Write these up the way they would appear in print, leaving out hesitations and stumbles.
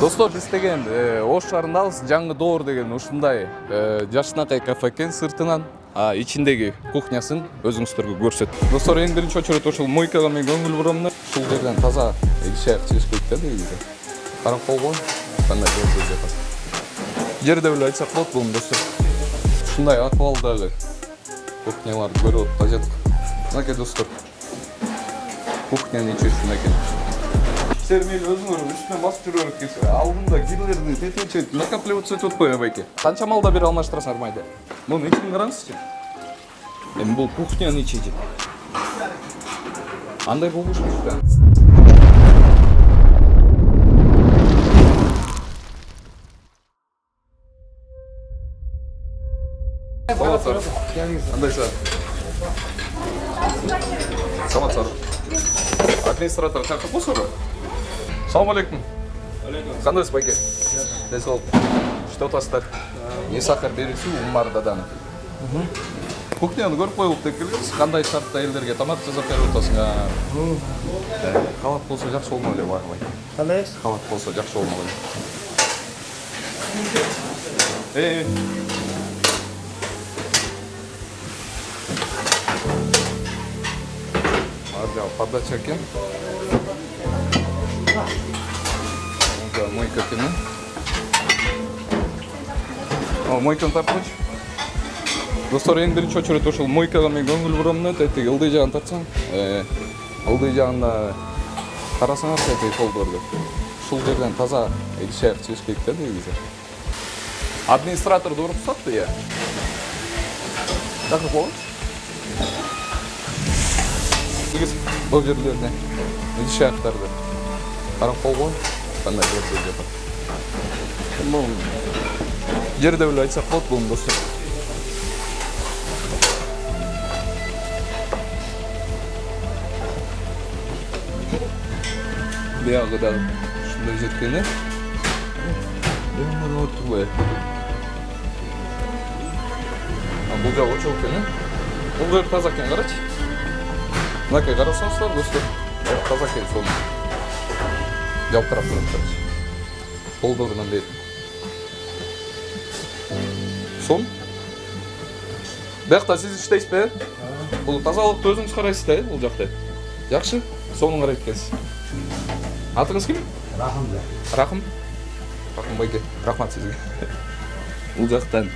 Достор, биз деген Ош шаарындабыз. Жаңы Доор деген ушундай жашынакай кафе экен сыртынан, ичиндеги кухнясын өзүңүздөргө көрсөтөм. Достор, эң биринчи очередь ушул мойкага мен көңүл бурам. Ушул жерден таза идиш аяк чыгыш керек да негизи. Карап койгон, кандай жол жатат. Жерде эле айтсак болот бул достор. Ушундай акыбалдагы кухняларды көрүп атажат. Мынакей достор. Кухнянын ичи ушундай экен. Сер мени өзүңөр үстүнө басып жүрө берет. Алдында кирлерди тетече накапливаться этип атпайбы байке? Канча малда бери алмаштырасыңар майда? Муну ичин караңызчы. Эми бул кухнянын ичи. Андай болуш керек да. Андайса. Самат. Администратор чакырып койсоңор. Салам алейкум. Кандайсыз байке? Десол. Что атасыздар? Не сахар бересиз, Умар дадан. Кухняны көрүп коюп деп келгенбиз. Кандай шартта элдерге тамак жасап берип атасыңар? Халат болсо жакшы болмок эле байке. Кандай? Халат болсо жакшы болмок эле. Подача екен. Мойка екен. Мойканы тартып койчу. Достор, эң биринчи очередь ушул мойкага мен көңүл бурам. Тетиги ылдый жагын тартсаң, ылдый жагында карасаңар тетиги полдорду. Ушул жерден таза идиш аяк чыгыш керек да негизи. Администраторду уруксатты, я. Чакырып койгончу. Бұл жерлерде идиш аяктарды карап койгон, кандай жол жатат. Бул жерде эле айтсак болот бул достор. Биягы да ушундай жеткени. Эмне болуп турбайбы? Бул жак очо экен. Бул жер таза экен, карачы. Мынакей карасаңыздар, достор, таза экен, соны жалтырап турат. Полдорунан бери. Сон? Биякта сиз иштейсизби? Бул тазалыкты өзүңүз карайсыз да, бул жакта. Жакшы, сонун карайт экенсиз. Атыңыз ким? Рахым. Рахым? Рахым байке, рахмат сизге. Бул жактан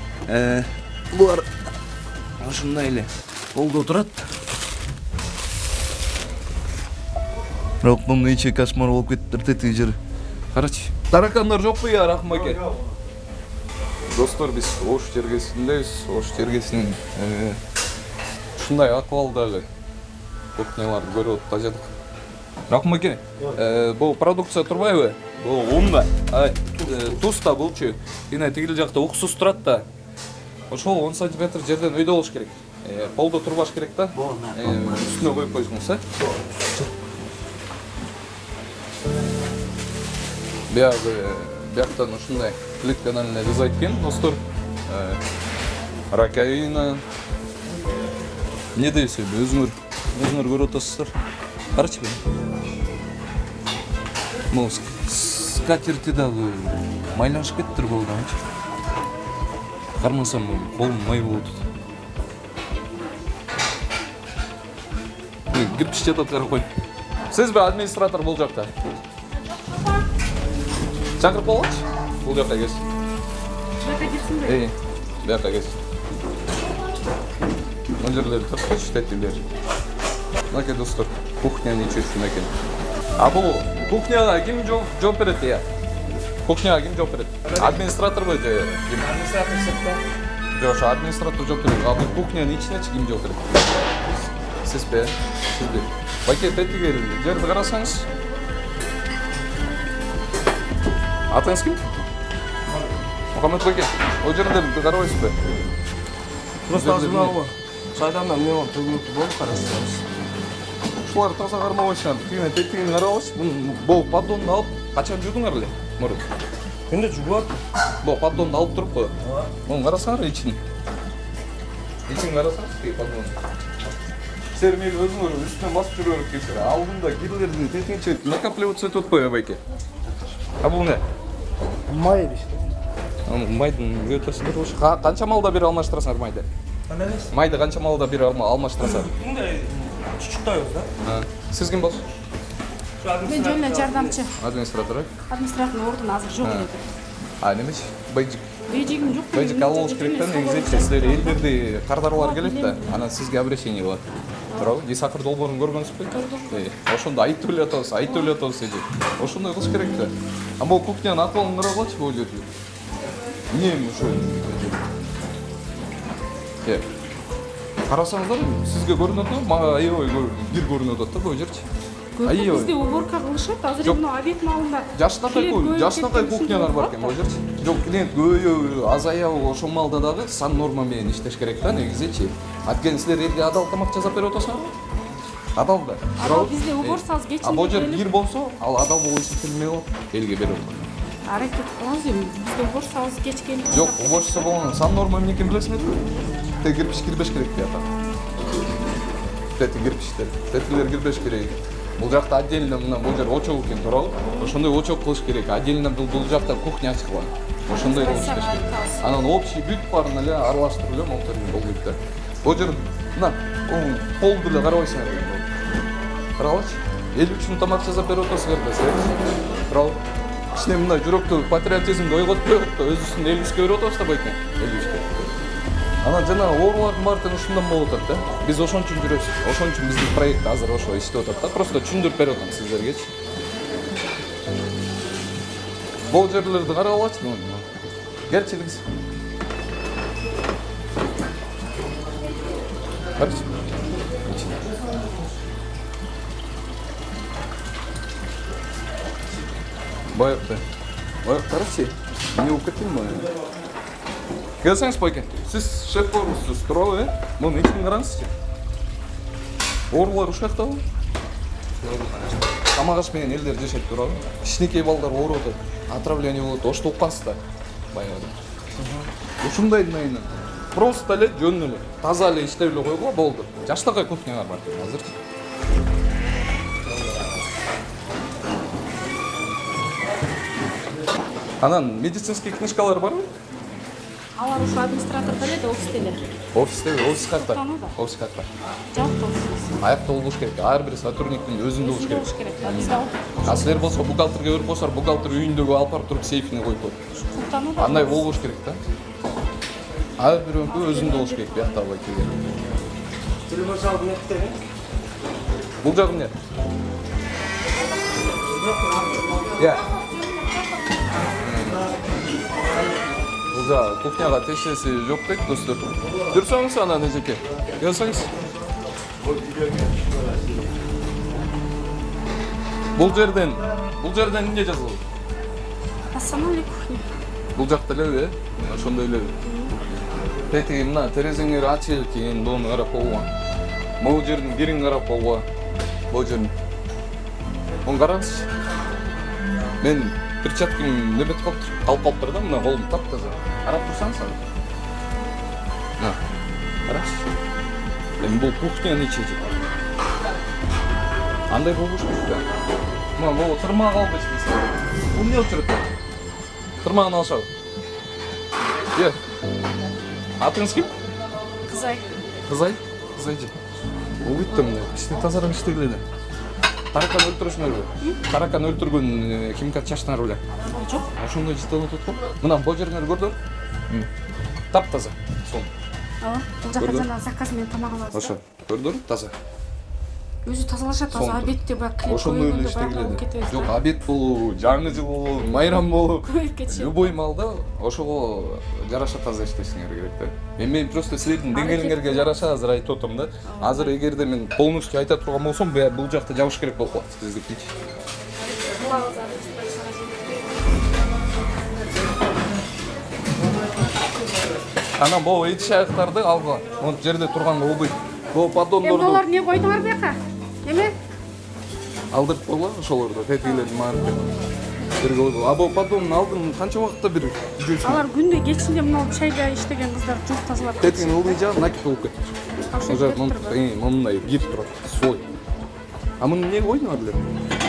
булар ушундай эле полдо турат. Бирок мунун ичи кошмар болуп кетиптир, тетиги жери. Карачы. Таракандар жокпу я, Рахым байке? Достор, биз Ош жергесиндебиз. Ош жергесинин ушундай акыбалдагы кухняларды көрүп атажат. Рахым байке, бул продукция турбайбы? Бул унда, туз да булчу. Жана тигил жакта уксус турат да. Ошол 10 см жерден өйдө болуш керек. Полдо турбаш керек да. Үстүнө коюп койсоңуз, Бияктан ушундай плиткадан эле риза эткен, достор. Раковина. Не дейсиз, өзүңөр көрүп атасыздар. Карачы. Могу скатерти дагы майланышып кетиптир колдон. Кармасам колум май болуп атат. Кирпич жатат, карап кой. Сизби администратор бул жакта? Чакырып койгончу. Бул жакка келсин. Бияка келсин. Мына жерлерди тартып тетилер. Мынакей достор, кухнянын ичи ушундай экен. Бул кухняга ким жооп берет я? Кухняга ким жооп берет? Администраторбу же ким? Администратор сыртта. Жок, администратор жооп берет. Бул кухнянын ичинечи ким жооп берет? Сизби? Байке, тетиги жерди карасаңыз. Атыңыз ким? Мухаммед байке, ол жерде карабайсызбы? Просто азырмагы. Сайдандан мен төгүнүктүү болуп карасаңыз. Ушулар таза кармабайсыңар. Тетигин карабайсыз. Бул поддонду алып качан жуудуңар эле? Мурун. Менде жугат. Бул поддонду алып туруп кой. Муну карасаңар ичин. Ичин карасаңыз, поддон. Сер мени өзүңөр үстүнө басып жүрө берет. Алдында кирлерди тетече накапливаться этип атпайбы байке? Бул не? Май işte. Майдын өтөсүндөр ушу канча малда бир алмаштырасыңар майды? Кандай эмес? Майды канча малда бир алмаштырасыңар? Мындай чучуктайбыз да. Сиз ким болсуз? Мен жөн эле жардамчы. Администратор. Администратордун ордуна азыр жок эле. Немечи? Бейжик. Бейжигим жок. Бейжик алып болуш керек да, негизи сиздер элдерди кардарлар келет да, анан сизге обращение болот. Туурабы? Исакыр долбоорун көргөнсүзбү? Ошондо айтып эле атабыз деди. Ошондой кылыш керек да. А могу кухнянын акыбалын карагылачы бул жерде. Эмне ошо? Карасаңыздар, сизге көрүнөт да, мага аябай бир көрүнөт да бул жерчи. Бизде уборка кылышат, азыр эмне обед маалында. Жашнакай кухнялар бар экен бул жерчи. Жок, клиент көбөйөбү, азаябы, ошол малда дагы сан норма менен иштеш керек да, негизичи. Анткени силер элге адал тамак жасап берип атасыңарбы? Адал да. Адал бизде уборсабыз кечинде. А бул жер кир болсо, ал адал болуп эсептелмей болот, элге берип атат. Аракет кылабыз эми, бизде уборсабыз кечкен. Жок, уборчусу болгондон сан норма эмнекен билесиңерби? Те кирпич кирбеш керек деп атат. Тети кирпичтер, тетилер кирбеш керек. Бул жакта отдельно мына бул жер очок экен, туурабы? Ошондой очок кылыш керек. Отдельно бул жакта кухня ачкылган. Ошондой кылыш керек. Анан общий бүт баарын эле аралаштырып эле монтажын болбойт да. Бул жер мына полду эле карабайсыңар экен. Карагылачы. Эл үчүн тамак жасап берип атасыңар да, силер. Туурабы? Кичине мындай жүрөктө патриотизмди ойготуп коелук да, өзүбүздүн элибизге берип атабыз да байке. Элибизге. Анан жана оорулардын баары тең ушундан болуп атат да. Биз ошон үчүн жүрөбүз. Ошон үчүн биздин проект азыр ошо иштеп атат да. Просто түшүндүрүп берип атам сиздергечи. Бул жерлерди карап алачы. Келчи биз. Карачы. Баякта. Карачы. Не болуп кеттимби? Келсеңиз байке, сиз шеф-поварсыз, туурабы, муну ичин караңызчы. Оорулар ушакта? Тамак аш менен элдер жашайт, туурабы. Кичинекей балдар ооруп атат, отравление болот, ошто уккансыздар. Баягы. Ушундайдын айынан. Просто эле жөн эле, таза эле иштеп эле койгула болду. Жаштакай кухнялар бар азырчы. Анан медицинский книжкалар барбы? Алар ушу администратордо эле, офистеле. Офис катта. Офис катта. Жабык офис. Аякта болуш керек. Ар бир сотрудниктин өзүндө болуш керек. Бизде ал. А силер болсо бухгалтерге берип койсоңар, бухгалтер үйүндөгү алып барып туруп сейфине коюп коет. Куктануу да. Андай болбош керек да. Ар бирөөнүн өзүндө болуш керек, биякта албай келген. Телефон салып неттеби? Бул жагы эмне? Я. Бул жагы кухняга тешеси жок дейт, достор. Жүрсөңүз анан эжеке. Келсеңиз. Бул жерден эмне жазылды? Национальный кухня. Бул жакта элеби, ошондой элеби. Тети мына терезеңер ачык экен, буну карап койгула. Бул жердин кирин карап койгула. Бул жердин. Муну караңызчы. Мен перчаткам неметип калыптыр да, мына колум таптаза. Карап турсаңыз аны. Мына. Караңызчы. Эми бул кухнянын ичи. Андай болуш керек да. Мына бул тырмак алып эчтейсиз. Бул эмне болуп жүрөт? Тырмагын алышабы. Е. Атыңыз ким? Кызай. Кызайжы. Бул бүттү мына. Кичине тазараак иштегиле. Таракан өлтүрүшүңөрбү? Таракан өлтүргөн химикат чачтыңар беле? Жок. Ошондой жытталып атат го. Мына бул жериңер көрдүңөр? Таптаза. Сол. Ооба. Бул жакка жана заказ менен тамак алабыз. Ошо. Көрдүңөр? Таза. Өзү тазалашат, азыр обедте баягы клиент Ошондой эле иштегиле. Жок, обед болобу, жаңы жыл болобу, майрам болобу. Любой маалда ошого жараша таза иштешиңер керек да. Мен просто силердин деңгээлиңерге жараша азыр айтып атам да. Азыр эгерде мен полностью айта турган болсом, бул жакта жабыш керек болуп калат сиздикичи. Анан бул эдиш аяктарды алгыла. Мына жерде турганга болбойт. Бул поддондорду. Алар не койдуңар бияка? Эме? Алдырып койгула ошолорду, тетигилерди маарып. Жерге койгула. А бул поддондун алдын канча убакытта бир жууйсуң? Алар күндө кечинде мына чайда иштеген кыздар жууп тазалап. Тетигин ылдый жагы накип болуп кетти. Ошо мындай кирип турат. Слой. А муну эмнеге койдуңар эле?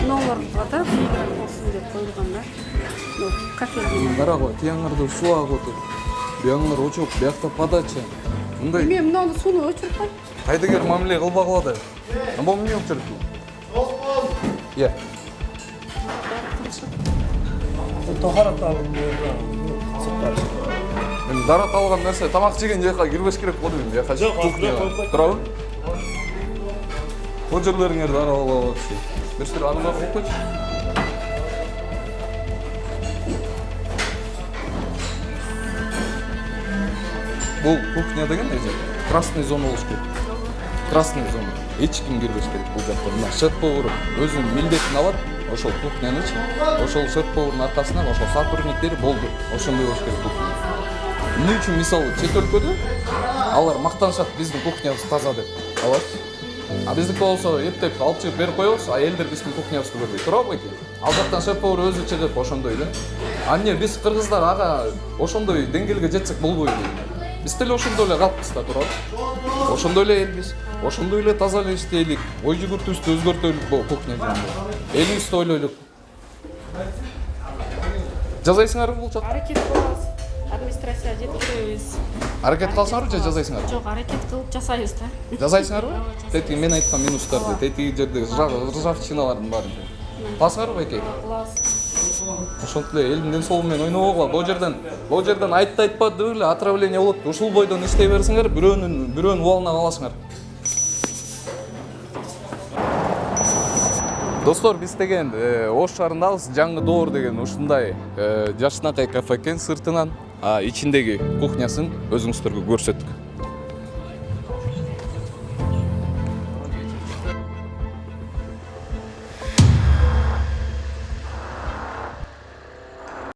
номерға да фигура болсын деп қойылған да. Кафеде. Қарағо, тияңырды су ағыты. Бияңыр очоп, бияқта подача. Мындай Мен мынаны суны өчіріп қой. қайдагер мамиле қылба қылады. Амбо мен өчіріп. Иә. Тохарат алып Мен дарат алған нәрсе тамақ жеген жаққа кірбеш керек болды мен. Жаққа Жоқ, кухняға. жоқ, Тұрабы? Бұл жерлеріңерді аралап алып şey. Берістер анымға қойып қойшы. Бұл кухня деген неже? Красный зона болуш керек. Красный зона. Ешкім кірбеш керек бұл жақта. Мына шеф-повар өзінің милдетін алады. Ошол кухняны ошол шеф-повардың арқасынан ошол сотрудниктер болды. Ошондой болуш керек кухня. Эмне үчүн мисалы чет өлкөдө алар мактанышат биздин кухнябыз таза деп. Алачы. А биздики болсо эптеп алып чыгып берип коебуз, а элдер биздин кухнябызды көрбөй. Туурабы экен? Ал жактан шеф-повар өзү чыгып ошондой да. А эмне биз кыргыздар ага ошондой деңгээлге жетсек болбойбу? Биз деле ошондой эле калппыз да, туурабы? Ошондой эле элбиз. Ошондой эле таза эле иштейлик. Ой жүгүртүүбүздү өзгөртөлүк бул кухня жөнүндө. Элибизди ойлойлук. Жазайсыңарбы бул жакта? Аракет кылабыз. Администрация жеткиребиз. Аракет кылсаңарбы же жазайсыңарбы? Жок, аракет кылып жасайбыз да. Жазайсыңарбы? Тетиги мен айткан минустарды, тетиги жерде ржавчиналардын баарын. Кыласыңарбы эке? Кылабыз. Ошентип эле элдин ден соолугу менен ойнобогула. Бул жерден айтты деп эле отравление болот. Ушул бойдон иштей берсеңер, бирөөнүн убалына каласыңар. Достор, биз деген Ош шаарындабыз. Жаңы Доор деген ушундай жашынакай кафе экен сыртынан, ичиндеги кухнясын өзүңүздөргө көрсөттүк.